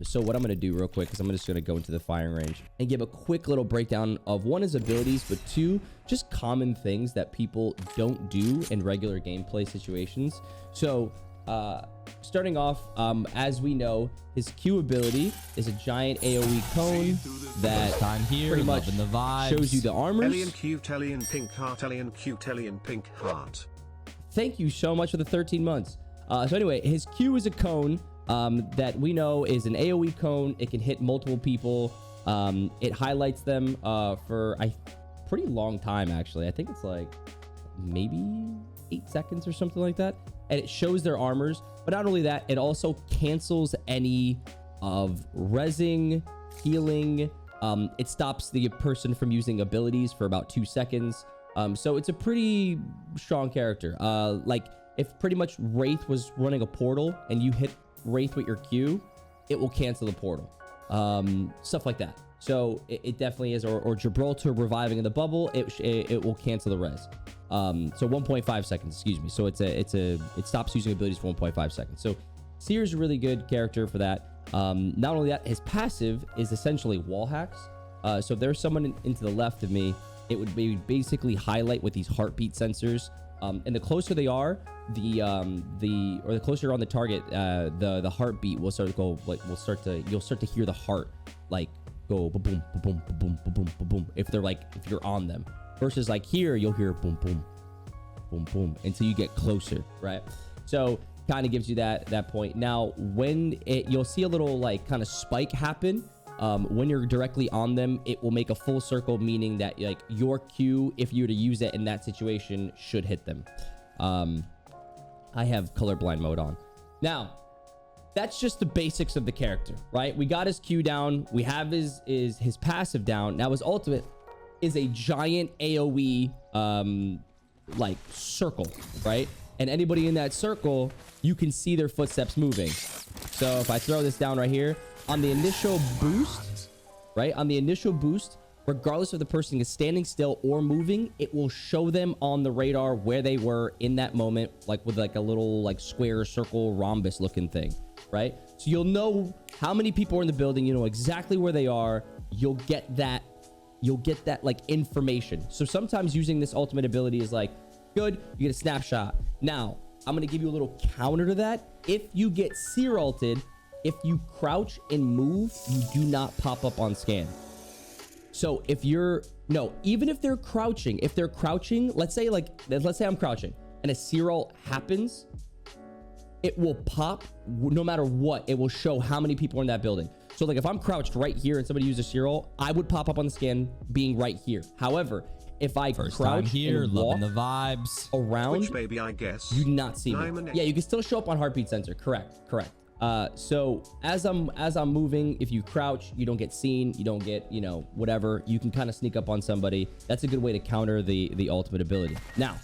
So what I'm going to do real quick is I'm just going to go into the firing range and give a quick little breakdown of one, his abilities, but two, just common things that people don't do in regular gameplay situations. So starting off, as we know, his Q ability is a giant AoE cone that time here, pretty much the vibes. shows you the armors. Alien cute, alien pink heart, alien cute, alien pink heart. Thank you so much for the 13 months. So anyway, his Q is a cone that we know is an AoE cone. It can hit multiple people. It highlights them for a pretty long time, actually. I think it's like maybe 8 seconds or something like that. And it shows their armors. But not only that, it also cancels any of rezzing, healing. It stops the person from using abilities for about 2 seconds. So it's a pretty strong character. Like if pretty much Wraith was running a portal and you hit Wraith with your Q, it will cancel the portal. Stuff like that. So it definitely is. Or Gibraltar reviving in the bubble, it will cancel the res. So 1.5 seconds, excuse me. So it stops using abilities for 1.5 seconds. So Seer is a really good character for that. Not only that, his passive is essentially wall hacks. So if there's someone into the left of me, it would be basically highlight with these heartbeat sensors. And the closer they are, the closer you're on the target, the heartbeat will start to go, like, you'll start to hear the heart like go boom boom boom boom boom boom boom if you're on them. Versus like here, you'll hear boom boom boom boom until you get closer, right? So kind of gives you that point. Now when you'll see a little like kind of spike happen. When you're directly on them, it will make a full circle, meaning that like your Q, if you were to use it in that situation, should hit them. I have colorblind mode on. Now, that's just the basics of the character, right? We got his Q down. We have his passive down. Now his ultimate is a giant AoE like circle, right? And anybody in that circle, you can see their footsteps moving. So if I throw this down right here, on the initial boost, right? On the initial boost, regardless of the person is standing still or moving, it will show them on the radar where they were in that moment, like with like a little like square, circle, rhombus looking thing, right? So you'll know how many people are in the building. You know exactly where they are. You'll get that like information. So sometimes using this ultimate ability is like, good, you get a snapshot. Now, I'm going to give you a little counter to that. If you get Seer ulted, if you crouch and move, you do not pop up on scan. So even if they're crouching, let's say I'm crouching and a Seer ult happens, it will pop no matter what. It will show how many people are in that building. So like if I'm crouched right here and somebody uses a Seer ult, I would pop up on the scan being right here. However, if I crouch here, and walk loving the vibes around, which baby, I guess, you do not see me. Yeah, you can still show up on heartbeat sensor. Correct. So as I'm moving, if you crouch, you don't get seen, you don't get, whatever, you can kind of sneak up on somebody. That's a good way to counter the ultimate ability. Now,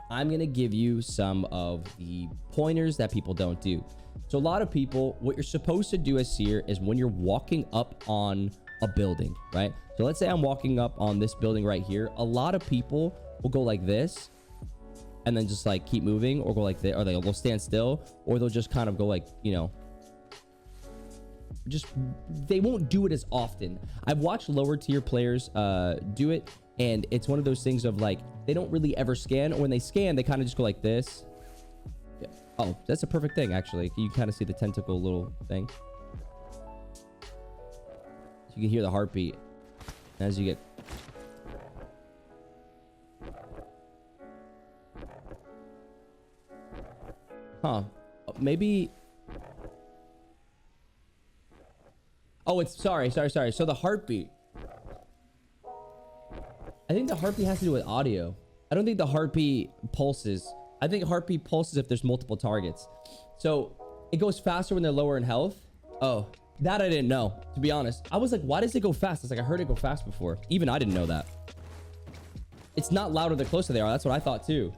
I'm going to give you some of the pointers that people don't do. So a lot of people, what you're supposed to do as Seer is when you're walking up on a building, right? So let's say I'm walking up on this building right here. A lot of people will go like this and then just like keep moving, or go like this, or they'll stand still, or they'll just kind of go like, they won't do it as often. I've watched lower tier players do it, and it's one of those things of like, they don't really ever scan, or when they scan, they kind of just go like this. Yeah. Oh, that's a perfect thing, actually. You kind of see the tentacle little thing. You can hear the heartbeat as you get. Maybe. Oh, it's sorry. So the heartbeat. I think the heartbeat has to do with audio. I don't think the heartbeat pulses. I think heartbeat pulses if there's multiple targets. So it goes faster when they're lower in health. Oh, that I didn't know, to be honest. I was like, why does it go fast? It's like, I heard it go fast before. Even I didn't know that. It's not louder the closer they are. That's what I thought too.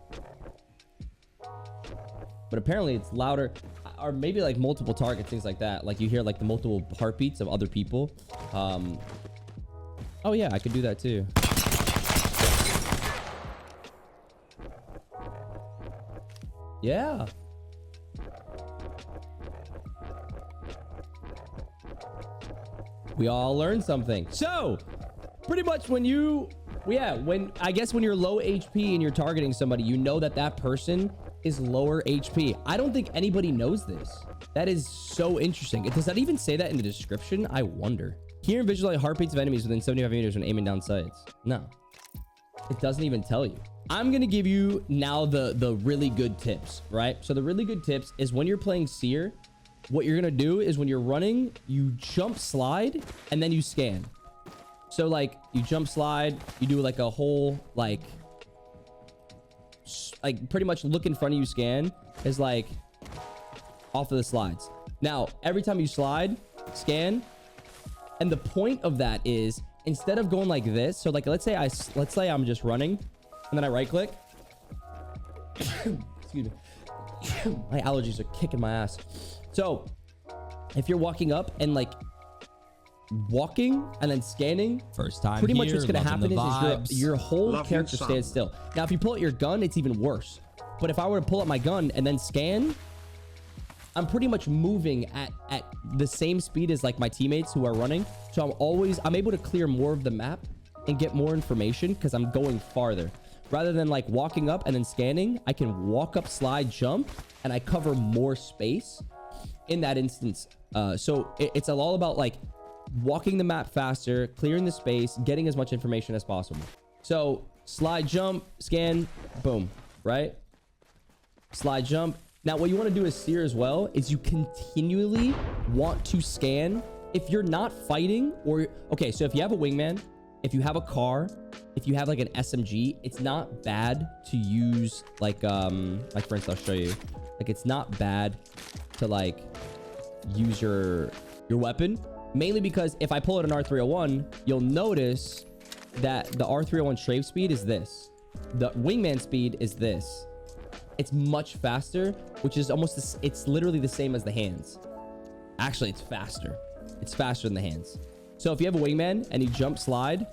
But apparently it's louder, or maybe like multiple targets, things like that. Like you hear like the multiple heartbeats of other people. Oh yeah, I could do that too. Yeah. We all learned something. So pretty much when you, I guess when you're low HP and you're targeting somebody, you know that that person is lower HP. I don't think anybody knows this. That is so interesting. Does that even say that in the description? I wonder. Hear and visualize heartbeats of enemies within 75 meters when aiming down sights. No, it doesn't even tell you. I'm gonna give you now the really good tips, right? So the really good tips is when you're playing Seer, what you're gonna do is when you're running, you jump slide and then you scan. So like you jump slide, you do like a whole like pretty much look in front of you scan is like off of the slides. Now, every time you slide, scan. And the point of that is instead of going like this, so like let's say I'm just running and then I right click. Excuse me. My allergies are kicking my ass. So if you're walking up and like walking and then scanning, first time pretty much here, what's gonna happen is your whole Love character you, son. stands still. Now if you pull out your gun, it's even worse. But if I were to pull out my gun and then scan, I'm pretty much moving at the same speed as like my teammates who are running. So I'm able to clear more of the map and get more information because I'm going farther. Rather than like walking up and then scanning, I can walk up, slide, jump, and I cover more space in that instance. So it's all about like walking the map faster, clearing the space, getting as much information as possible. So slide, jump, scan, boom, right? Slide, jump. Now, what you want to do as Seer as well is you continually want to scan. If you're not fighting or, okay, so if you have a wingman, if you have a car, if you have like an SMG, it's not bad to use like for instance, I'll show you. Like, it's not bad to like use your weapon, mainly because if I pull out an R301, you'll notice that the R301 strafe speed is this. The wingman speed is this. It's much faster, which is almost, it's literally the same as the hands. Actually, it's faster. It's faster than the hands. So if you have a wingman and you jump slide,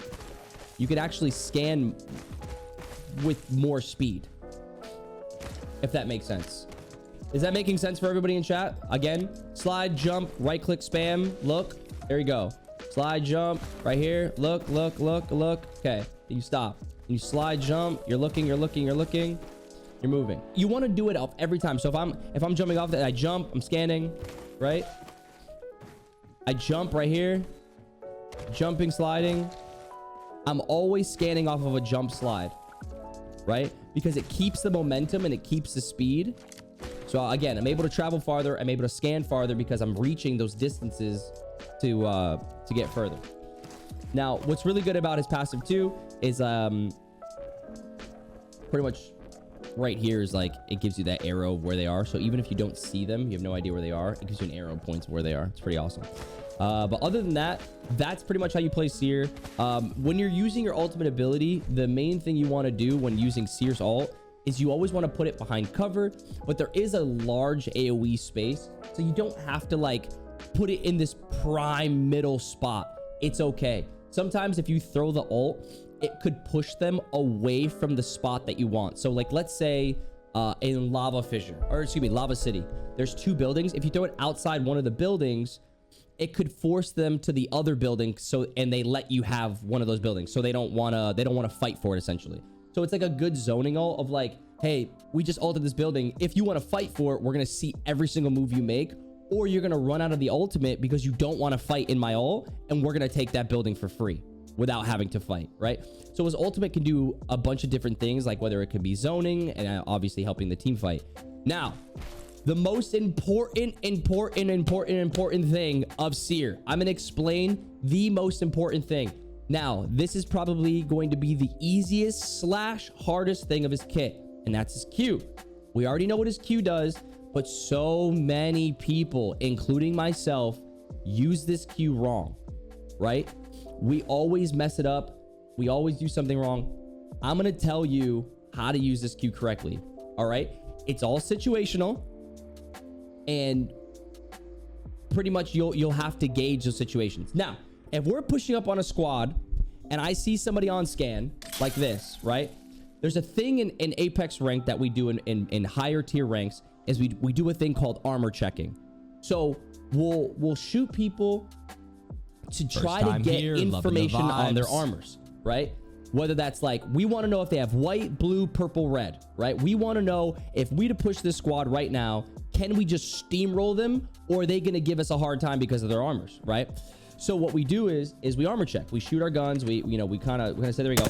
you can actually scan with more speed. If that makes sense. Is that making sense for everybody in chat? Again, slide, jump, right click, spam, look. There you go. Slide, jump, right here. Look, look, look, look. Okay, you stop. You slide, jump, you're looking, you're looking, you're looking. You're moving. You want to do it every time. So if I'm jumping off that, I jump, I'm scanning, right? I jump right here, jumping, sliding. I'm always scanning off of a jump slide, right? Because it keeps the momentum and it keeps the speed. So again, I'm able to travel farther. I'm able to scan farther because I'm reaching those distances to get further. Now, what's really good about his passive too is pretty much right here is like it gives you that arrow of where they are. So even if you don't see them, you have no idea where they are, it gives you an arrow points where they are. It's pretty awesome. But other than that, that's pretty much how you play Seer. When you're using your ultimate ability, the main thing you want to do when using Seer's ult is you always want to put it behind cover, but there is a large AoE space, so you don't have to like put it in this prime middle spot. It's okay. Sometimes if you throw the ult, it could push them away from the spot that you want. So like, let's say in Lava Fissure, or excuse me, Lava City, there's 2 buildings. If you throw it outside one of the buildings, it could force them to the other building. So, and they let you have one of those buildings. So they don't want to fight for it essentially. So it's like a good zoning ult of like, hey, we just ulted this building. If you want to fight for it, we're going to see every single move you make, or you're going to run out of the ultimate because you don't want to fight in my ult, and we're going to take that building for free without having to fight, right? So his ultimate can do a bunch of different things, like whether it could be zoning and obviously helping the team fight. Now, the most important thing of Seer. I'm going to explain the most important thing. Now, this is probably going to be the easiest / hardest thing of his kit, and that's his Q. We already know what his Q does, but so many people, including myself, use this Q wrong, right? We always mess it up. We always do something wrong. I'm going to tell you how to use this Q correctly, all right? It's all situational, and pretty much you'll have to gauge those situations. Now, if we're pushing up on a squad and I see somebody on scan like this, right? There's a thing in Apex rank that we do in higher tier ranks is we do a thing called armor checking. So we'll shoot people to try to get information on their armors, right? Whether that's like, we want to know if they have white, blue, purple, red, right? We want to know if we to push this squad right now, can we just steamroll them, or are they going to give us a hard time because of their armors, right? So what we do is we armor check. We shoot our guns. We kind of say, there we go.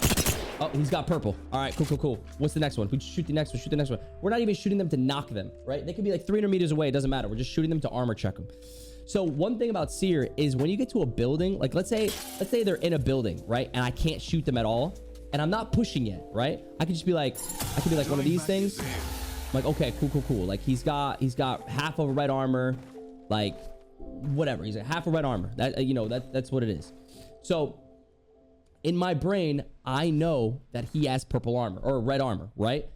Oh, he's got purple. All right, cool. What's the next one? We shoot the next one. We're not even shooting them to knock them, right? They could be like 300 meters away. It doesn't matter. We're just shooting them to armor check them. So one thing about Seer is when you get to a building, like let's say they're in a building, right? And I can't shoot them at all, and I'm not pushing yet, right? I could be like one of these things. I'm like, okay, cool. Like he's got half of a red armor, like whatever. He's like half a red armor. That's what it is. So in my brain, I know that he has purple armor or red armor, right?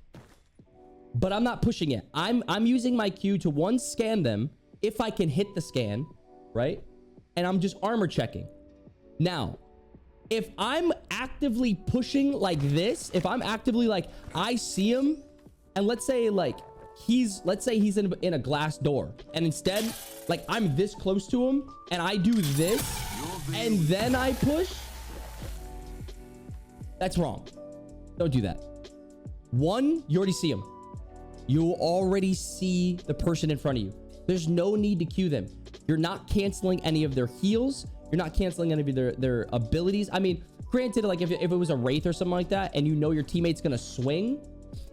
But I'm not pushing it. I'm using my Q to one, scan them if I can hit the scan, right? And I'm just armor checking. Now, if I'm actively pushing like this, if I'm actively like, I see him, and let's say he's in a glass door, and instead, like I'm this close to him, and I do this, and then I push, that's wrong. Don't do that. One, you already see him. You already see the person in front of you. There's no need to queue them. You're not canceling any of their heals. You're not canceling any of their abilities. I mean, granted, like if it was a Wraith or something like that, and you know your teammate's gonna swing,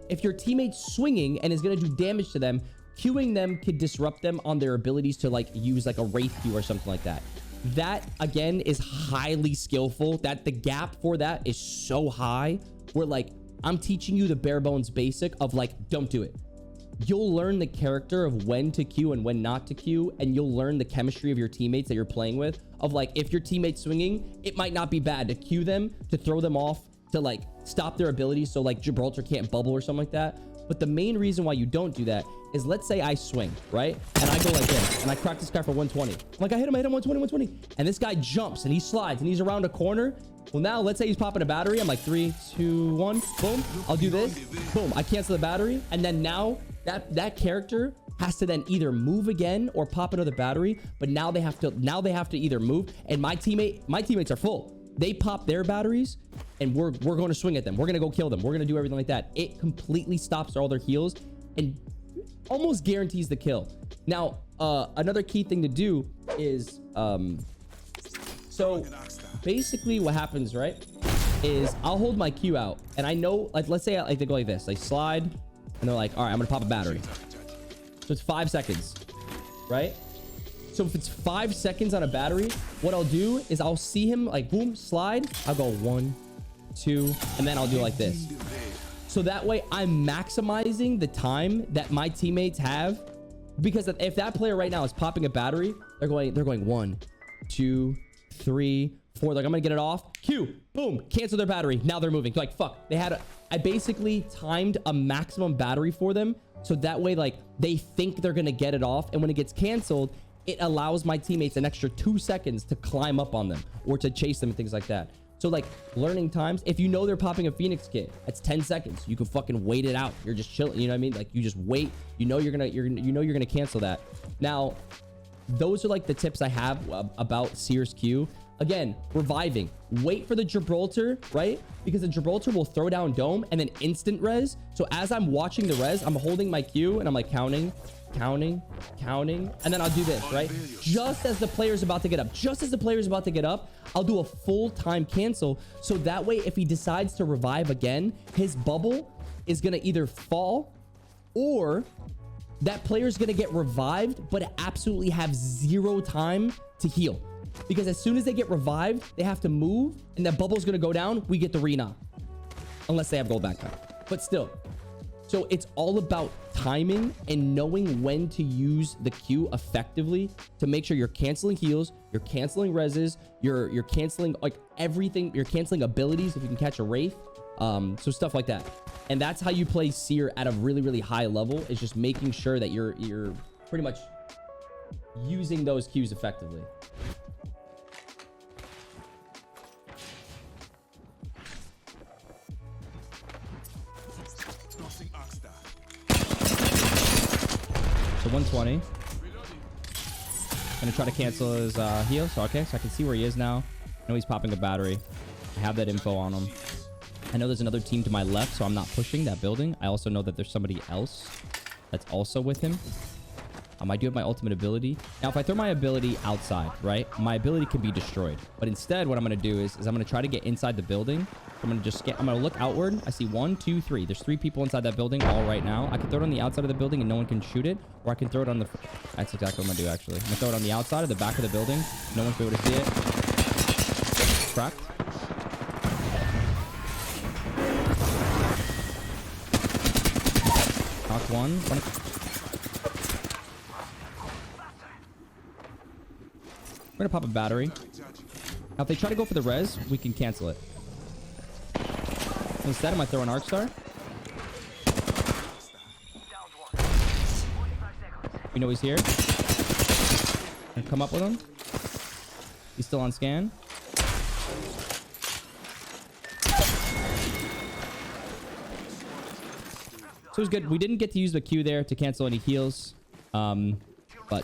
if your teammate's swinging and is gonna do damage to them, queuing them could disrupt them on their abilities to like use like a Wraith queue or something like that. That again is highly skillful. That the gap for that is so high, where like I'm teaching you the bare bones basic of like, don't do it. You'll learn the character of when to queue and when not to queue, and you'll learn the chemistry of your teammates that you're playing with, of like, if your teammate's swinging, it might not be bad to queue them, to throw them off, to like stop their abilities so like Gibraltar can't bubble or something like that. But the main reason why you don't do that is, let's say I swing, right? And I go like this, and I crack this guy for 120. I'm like, I hit him 120. And this guy jumps and he slides and he's around a corner. Well, now let's say he's popping a battery. I'm like 3, 2, 1, boom. I'll do this, boom. I cancel the battery. And then now that character has to then either move again or pop another battery. But now they have to either move. And my teammates are full. They pop their batteries, and we're going to swing at them. We're going to go kill them. We're going to do everything like that. It completely stops all their heals and almost guarantees the kill. Now, another key thing to do is, so basically what happens, right, is I'll hold my Q out, and I know, like, let's say I like to go like this. They slide, and they're like, all right, I'm going to pop a battery. So it's 5 seconds, right? So if it's 5 seconds on a battery, what I'll do is I'll see him like, boom, slide. I'll go 1, 2, and then I'll do like this. So that way I'm maximizing the time that my teammates have, because if that player right now is popping a battery, they're going 1, 2, 3, 4. Like, I'm gonna get it off. Q, boom, cancel their battery. Now they're moving. Like, fuck, I basically timed a maximum battery for them, so that way like they think they're gonna get it off, and when it gets canceled, it allows my teammates an extra 2 seconds to climb up on them or to chase them and things like that. So like learning times, if you know they're popping a Phoenix kit, that's 10 seconds. You can fucking wait it out. You're just chilling. You know what I mean? Like, you just wait. You know you're gonna cancel that. Now, those are like the tips I have about Seer's Q. Again, reviving. Wait for the Gibraltar, right? Because the Gibraltar will throw down dome and then instant res. So as I'm watching the res, I'm holding my Q and I'm like counting, and then I'll do this, right? Just as the player's about to get up, I'll do a full time cancel. So that way, if he decides to revive again, his bubble is gonna either fall, or that player's gonna get revived, but absolutely have 0 time to heal. Because as soon as they get revived, they have to move, and that bubble's gonna go down. We get the re-knock, unless they have gold backpack. But still, so it's all about timing and knowing when to use the Q effectively to make sure you're canceling heals, you're canceling reses, you're canceling like everything, you're canceling abilities if you can catch a Wraith, so stuff like that. And that's how you play Seer at a really, really high level, is just making sure that you're pretty much using those Qs effectively. So 120. Gonna try to cancel his heal. So okay, so I can see where he is now. I know he's popping a battery. I have that info on him. I know there's another team to my left, so I'm not pushing that building. I also know that there's somebody else that's also with him. I do have my ultimate ability. Now, if I throw my ability outside, right, my ability can be destroyed. But instead, what I'm going to do is I'm going to try to get inside the building. I'm going to just I'm going to look outward. I see 1, 2, 3. There's 3 people inside that building all right now. I can throw it on the outside of the building and no one can shoot it. Or I can throw it on the... That's exactly what I'm going to do, actually. I'm going to throw it on the outside of the back of the building. No one's going to be able to see it. Cracked. Knocked one. We're gonna pop a battery. Now, if they try to go for the res, we can cancel it. Instead, I'm gonna throw an arc star. We know he's here. Gonna come up with him. He's still on scan. So it was good. We didn't get to use the Q there to cancel any heals. But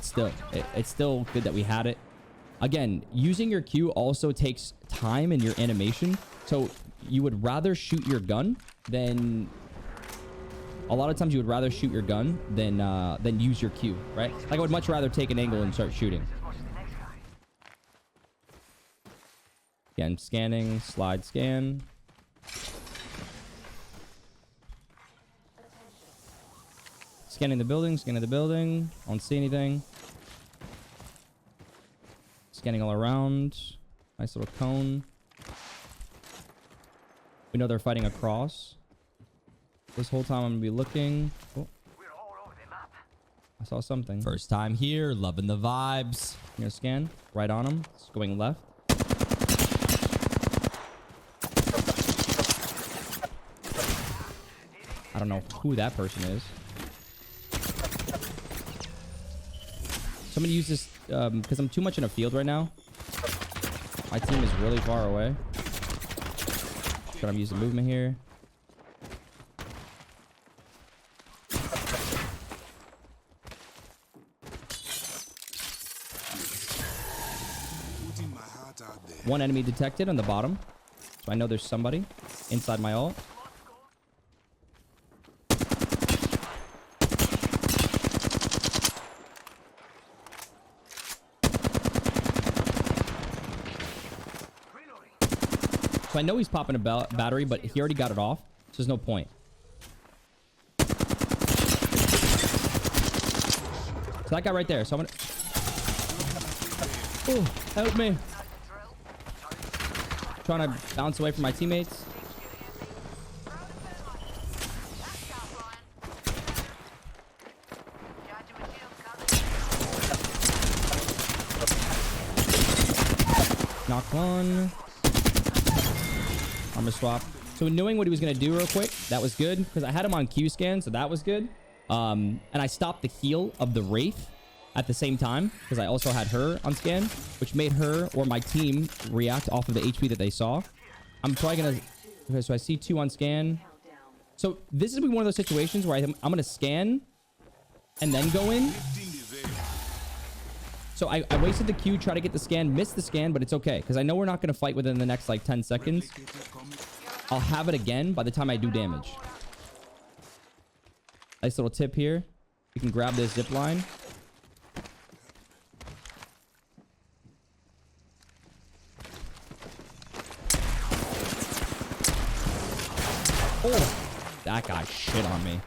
still, it's still good that we had it. Again, using your Q also takes time in your animation. So you would rather shoot your gun than... A lot of times you would rather shoot your gun than use your Q, right? Like I would much rather take an angle and start shooting. Again, scanning, slide scan. Scanning the building, scanning the building. I don't see anything. Scanning all around. Nice little cone. We know they're fighting across. This whole time I'm gonna be looking. Oh. I saw something. First time here, loving the vibes. I'm gonna scan right on him. It's going left. I don't know who that person is. So I'm gonna use this because I'm too much in a field right now. My team is really far away. Trying to use the movement here. One enemy detected on the bottom. So I know there's somebody inside my ult. So I know he's popping a battery, but he already got it off. So there's no point. So that guy right there. So I'm gonna... Oh, help me. Trying to bounce away from my teammates. Knocked one. Armor swap. So knowing what he was going to do real quick, that was good. Because I had him on Q scan, so that was good. And I stopped the heal of the Wraith at the same time. Because I also had her on scan. Which made her or my team react off of the HP that they saw. I'm probably going to... Okay, so I see 2 on scan. So this is one of those situations where I'm going to scan. And then go in. So I wasted the Q, try to get the scan, missed the scan, but it's okay. Because I know we're not going to fight within the next, like, 10 seconds. I'll have it again by the time I do damage. Nice little tip here. You can grab this zip line. Oh, that guy shit on me.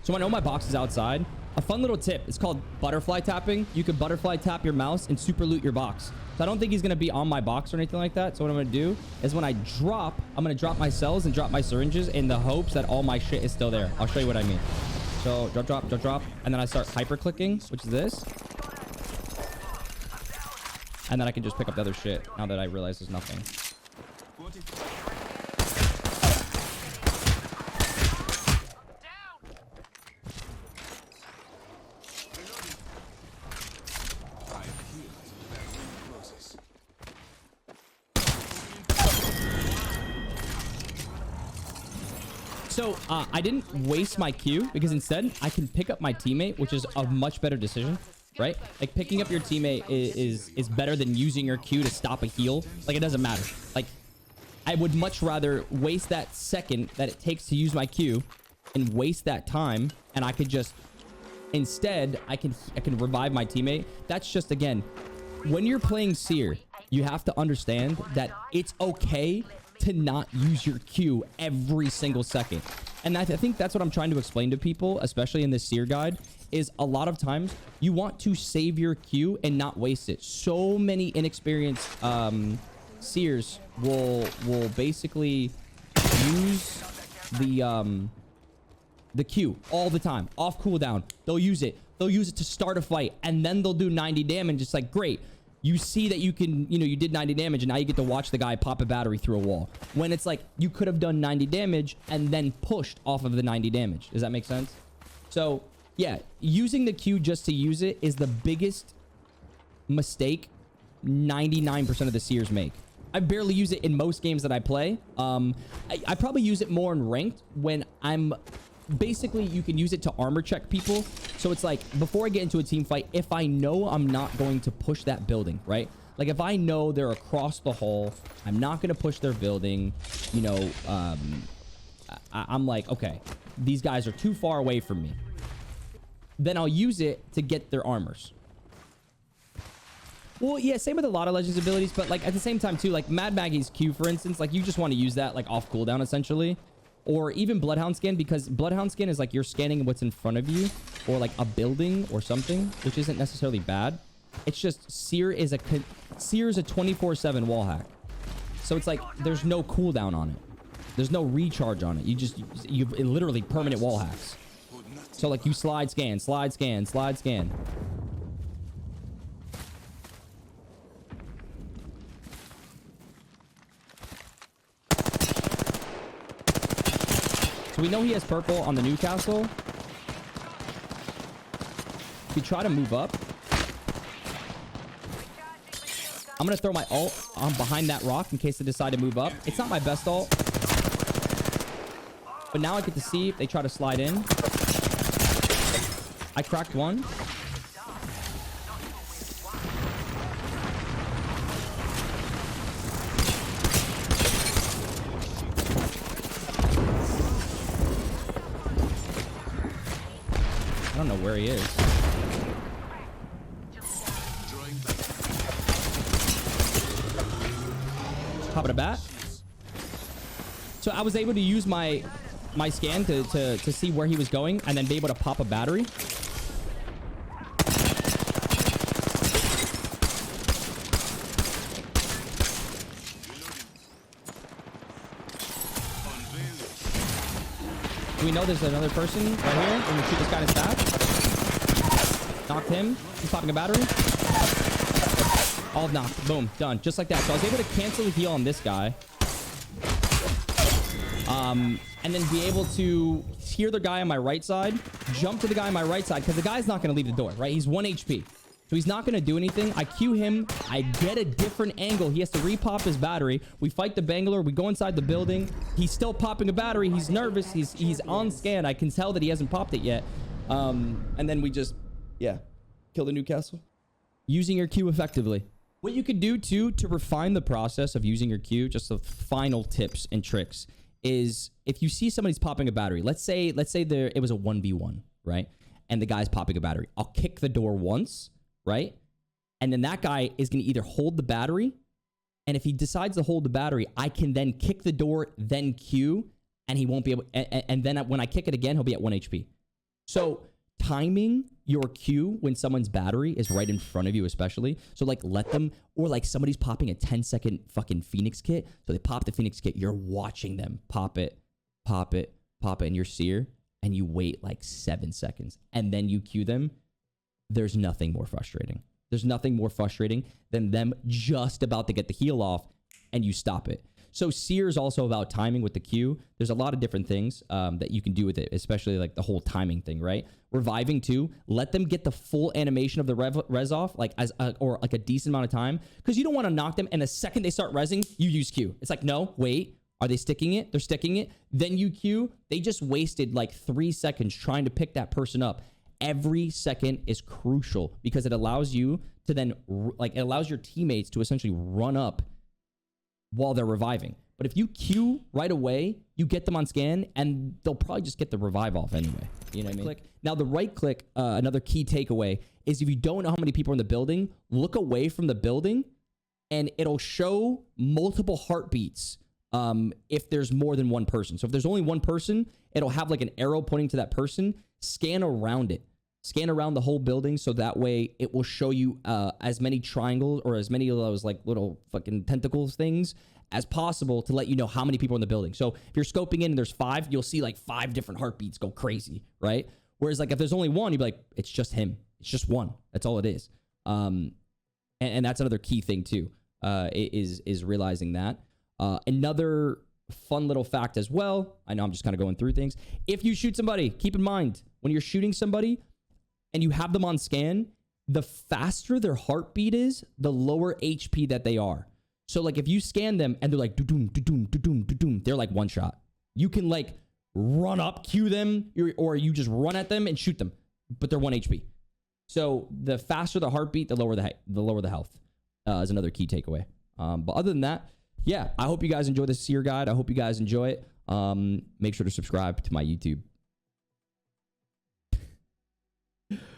So I know my box is outside. A fun little tip. It's called butterfly tapping. You can butterfly tap your mouse and super loot your box. So I don't think he's going to be on my box or anything like that. So what I'm going to do is when I drop, I'm going to drop my cells and drop my syringes in the hopes that all my shit is still there. I'll show you what I mean. So drop, drop, drop, drop. And then I start hyper clicking, which is this. And then I can just pick up the other shit now that I realize there's nothing. So I didn't waste my Q because instead I can pick up my teammate, which is a much better decision, right? Like picking up your teammate is better than using your Q to stop a heal. Like it doesn't matter. Like I would much rather waste that second that it takes to use my Q and waste that time, and I could just instead I can revive my teammate. That's just, again, when you're playing Seer, you have to understand that it's okay to not use your Q every single second. And I think that's what I'm trying to explain to people, especially in this Seer guide, is a lot of times you want to save your Q and not waste it. So many inexperienced Seers will basically use the Q all the time, off cooldown. They'll use it to start a fight, and then they'll do 90 damage. It's like, great, you see that you can, you did 90 damage, and now you get to watch the guy pop a battery through a wall, when it's like you could have done 90 damage and then pushed off of the 90 damage. Does that make sense? So yeah, using the Q just to use it is the biggest mistake 99% of the Seers make. I barely use it in most games that I play. I probably use it more in ranked when I'm basically, you can use it to armor check people. So it's like, before I get into a team fight, if I know I'm not going to push that building, right? Like if I know they're across the hall, I'm not going to push their building, I'm like, okay, these guys are too far away from me. Then I'll use it to get their armors. Well, yeah, same with a lot of Legends abilities, but like at the same time too, like Mad Maggie's Q, for instance, like you just want to use that like off cooldown essentially. Or even Bloodhound skin, because Bloodhound skin is like you're scanning what's in front of you, or like a building or something, which isn't necessarily bad. It's just Seer is a 24/7 wall hack. So it's like there's no cooldown on it. There's no recharge on it. You literally permanent wall hacks. So like you slide scan, slide scan, slide scan. So we know he has purple on the Newcastle. If we try to move up, I'm going to throw my ult on behind that rock in case they decide to move up. It's not my best ult, but now I get to see if they try to slide in. I cracked one. I don't know where he is. Pop it a bat. So I was able to use my scan to see where he was going and then be able to pop a battery. Do we know there's another person right here? When we shoot this guy in his back. Knocked him. He's popping a battery. All knocked. Boom. Done. Just like that. So I was able to cancel the heal on this guy. And then be able to hear the guy on my right side. Jump to the guy on my right side. Because the guy's not going to leave the door, right? He's 1 HP. So he's not going to do anything. I cue him. I get a different angle. He has to repop his battery. We fight the Bangalore. We go inside the building. He's still popping a battery. He's nervous. He's on scan. I can tell that he hasn't popped it yet. And then we just, yeah, kill the Newcastle. Using your Q effectively. What you could do too to refine the process of using your Q, just the final tips and tricks, is if you see somebody's popping a battery, let's say it was a 1v1, right? And the guy's popping a battery. I'll kick the door once, right? And then that guy is going to either hold the battery, and if he decides to hold the battery, I can then kick the door, then Q, and he won't be able, and then when I kick it again, he'll be at 1 HP. So timing your Q when someone's battery is right in front of you, especially. So like let them, or like somebody's popping a 10-second fucking Phoenix kit. So they pop the Phoenix kit. You're watching them pop it, pop it, pop it, and you're Seer, and you wait like 7 seconds, and then you Q them. There's nothing more frustrating. There's nothing more frustrating than them just about to get the heal off and you stop it. So Seer is also about timing with the Q. There's a lot of different things that you can do with it, especially like the whole timing thing, right? Reviving too. Let them get the full animation of the res off, like or like a decent amount of time, because you don't want to knock them and the second they start resing, you use Q. It's like, no, wait, Are they sticking it? They're sticking it. Then you queue. They just wasted like 3 seconds trying to pick that person up. Every second is crucial because it allows you to then, like, it allows your teammates to essentially run up while they're reviving. But if you queue right away, you get them on scan, and they'll probably just get the revive off anyway. You know what I mean? Now, the right click, another key takeaway, is if you don't know how many people are in the building, look away from the building, and it'll show multiple heartbeats if there's more than one person. So if there's only one person, it'll have like an arrow pointing to that person. Scan around it. Scan around the whole building so that way it will show you as many triangles or as many of those like little fucking tentacles things as possible to let you know how many people are in the building. So if you're scoping in and there's 5, you'll see like 5 different heartbeats go crazy, right? Whereas like if there's only one, you'd be like, it's just him. It's just one. That's all it is. And that's another key thing too, is realizing that. Another fun little fact as well, I know I'm just kind of going through things. If you shoot somebody, keep in mind, when you're shooting somebody and you have them on scan, the faster their heartbeat is, the lower HP that they are. So like if you scan them and they're like, do-doom, do-doom, do-doom, do-doom, they're like one shot. You can like run up, cue them, or you just run at them and shoot them, but they're 1 HP. So the faster the heartbeat, the lower the health is another key takeaway. But other than that, yeah, I hope you guys enjoy this Seer guide. I hope you guys enjoy it. Make sure to subscribe to my YouTube.